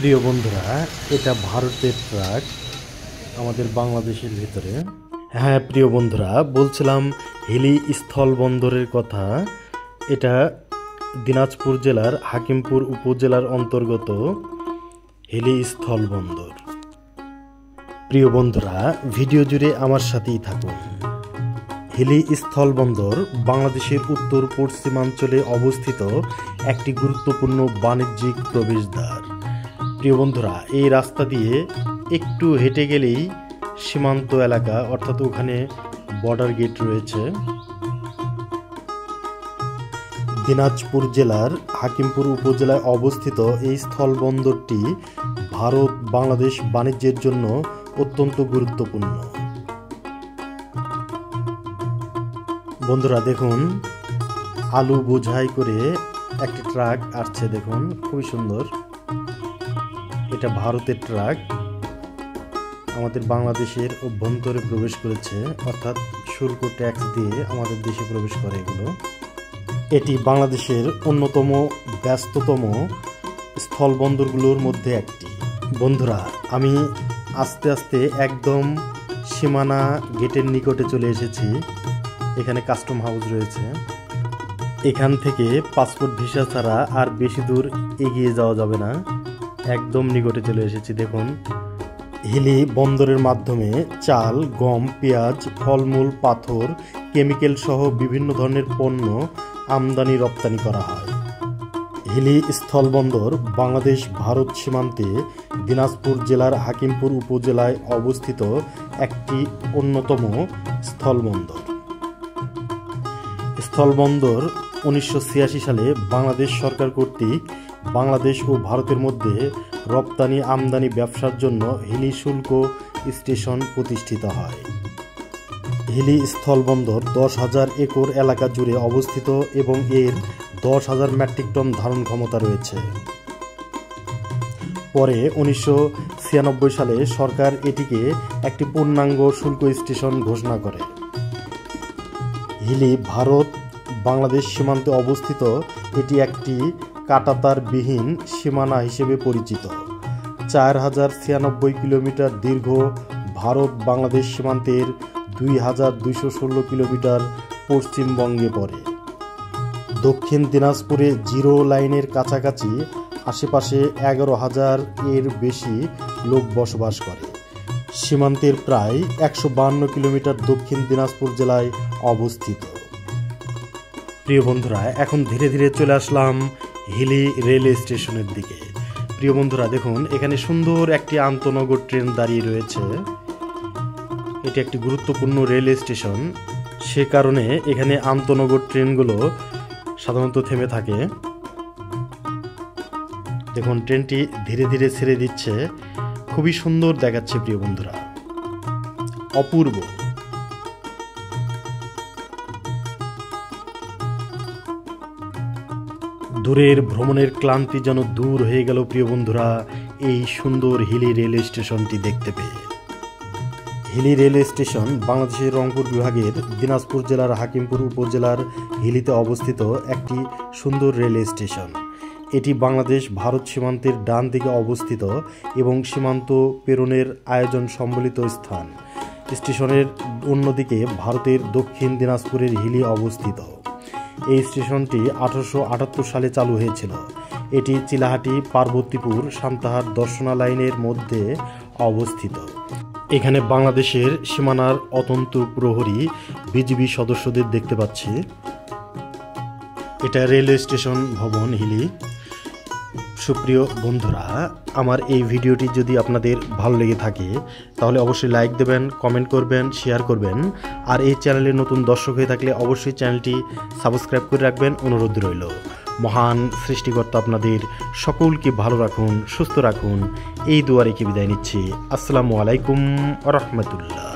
প্রিয় বন্ধুরা, এটা ভারতের ট্রাক আমাদের বাংলাদেশের ভিতরে। হ্যাঁ প্রিয় বন্ধুরা, বলছিলাম হিলি স্থল বন্দরের কথা। এটা দিনাজপুর জেলার হাকিমপুর উপজেলার অন্তর্গত হিলি স্থল বন্দর। প্রিয় বন্ধুরা, ভিডিও জুড়ে আমার সাথেই থাকুন। হিলি স্থল বন্দর বাংলাদেশের উত্তর পশ্চিমাঞ্চলে অবস্থিত একটি গুরুত্বপূর্ণ বাণিজ্যিক প্রবেশদ্বার। প্রিয় বন্ধুরা, এই রাস্তা দিয়ে একটু হেঁটে গেলেই সীমান্ত এলাকা, অর্থাৎ ওখানে বর্ডার গেট রয়েছে। দিনাজপুর জেলার হাকিমপুর উপজেলায় অবস্থিত এই স্থল বন্দরটি ভারত বাংলাদেশ বাণিজ্যের জন্য অত্যন্ত গুরুত্বপূর্ণ। বন্ধুরা দেখুন, আলু বোঝাই করে একটি ট্রাক আসছে। দেখুন, খুবই সুন্দর। এটা ভারতের ট্রাক আমাদের বাংলাদেশের অভ্যন্তরে প্রবেশ করেছে, অর্থাৎ শুল্ক ট্যাক্স দিয়ে আমাদের দেশে প্রবেশ করে এগুলো। এটি বাংলাদেশের অন্যতম ব্যস্ততম স্থলবন্দরগুলোর মধ্যে একটি। বন্ধুরা, আমি আস্তে আস্তে একদম সীমানা গেটের নিকটে চলে এসেছি। এখানে কাস্টম হাউস রয়েছে। এখান থেকে পাসপোর্ট ভিসা ছাড়া আর বেশি দূর এগিয়ে যাওয়া যাবে না। একদম নিকটে চলে এসেছি। দেখুন, হিলি বন্দরের মাধ্যমে চাল, গম, পেঁয়াজ, ফলমূল, পাথর, কেমিক্যাল সহ বিভিন্ন ধরনের পণ্য আমদানি রপ্তানি করা হয়। হিলি স্থলবন্দর বাংলাদেশ ভারত সীমান্তে দিনাজপুর জেলার হাকিমপুর উপজেলায় অবস্থিত একটি অন্যতম স্থলবন্দর। স্থলবন্দর 1986 সালে বাংলাদেশ সরকার কর্তৃক বাংলাদেশ ও ভারতের মধ্যে রপ্তানি আমদানি ব্যবসার জন্য হিলি শুল্ক স্টেশন প্রতিষ্ঠিত হয়। হিলি স্থলবন্দর 10,000 একর এলাকা জুড়ে অবস্থিত এবং এর 10,000 মেট্রিক টন ধারণ ক্ষমতা রয়েছে। পরে 1996 সালে সরকার এটিকে একটি পূর্ণাঙ্গ শুল্ক স্টেশন ঘোষণা করে। হিলি ভারত বাংলাদেশ সীমান্তে অবস্থিত এটি একটি কাঁটাতারবিহীন সীমানা হিসেবে পরিচিত। 4096 কিলোমিটার দীর্ঘ ভারত বাংলাদেশ সীমান্তের 2216 কিলোমিটার পশ্চিমবঙ্গে পড়ে। দক্ষিণ দিনাজপুরে জিরো লাইনের কাছাকাছি আশেপাশে 11,000 এর বেশি লোক বসবাস করে। সীমান্তের প্রায় 152 কিলোমিটার দক্ষিণ দিনাজপুর জেলায় অবস্থিত। প্রিয় বন্ধুরা, এখন ধীরে ধীরে চলে আসলাম হিলি রেল স্টেশনের দিকে। প্রিয় বন্ধুরা দেখুন, এখানে সুন্দর একটি আন্তনগর ট্রেন দাঁড়িয়ে রয়েছে। এটি একটি গুরুত্বপূর্ণ রেল স্টেশন, সে কারণে এখানে আন্তনগর ট্রেনগুলো সাধারণত থেমে থাকে। দেখুন, ট্রেনটি ধীরে ধীরে ছেড়ে দিচ্ছে। খুবই সুন্দর দেখাচ্ছে প্রিয় বন্ধুরা, অপূর্ব। দূরের ভ্রমণের ক্লান্তি যেন দূর হয়ে গেল প্রিয় বন্ধুরা এই সুন্দর হিলি রেল স্টেশনটি দেখতে পেয়ে। হিলি রেল স্টেশন বাংলাদেশের রংপুর বিভাগের দিনাজপুর জেলার হাকিমপুর উপজেলার হিলিতে অবস্থিত একটি সুন্দর রেল স্টেশন। এটি বাংলাদেশ ভারত সীমান্তের ডান দিকে অবস্থিত এবং সীমান্ত পেরোনের আয়োজন সম্বলিত স্থান। স্টেশনের অন্যদিকে ভারতের দক্ষিণ দিনাজপুরের হিলি অবস্থিত। এই স্টেশনটি 1878 সালে চালু হয়েছিল। এটি চিলাহাটি, পার্বতীপুর, সান্তাহার দর্শনা লাইনের মধ্যে অবস্থিত। এখানে বাংলাদেশের সীমানার অতন্ত্র প্রহরী বিজিবি সদস্যদের দেখতে পাচ্ছি। এটা রেলওয়ে স্টেশন ভবন হিলি। সুপ্রিয় বন্ধুরা, আমার এই ভিডিওটি যদি আপনাদের ভালো লেগে থাকে তাহলে অবশ্যই লাইক দেবেন, কমেন্ট করবেন, শেয়ার করবেন। আর এই চ্যানেলে নতুন দর্শক হয়ে থাকলে অবশ্যই চ্যানেলটি সাবস্ক্রাইব করে রাখবেন, অনুরোধ রইল। মহান সৃষ্টিকর্তা আপনাদের সকলকে ভালো রাখুন, সুস্থ রাখুন, এই দোয়া রেখে বিদায় নিচ্ছি। আসসালামু আলাইকুম ওয়া রাহমাতুল্লাহ।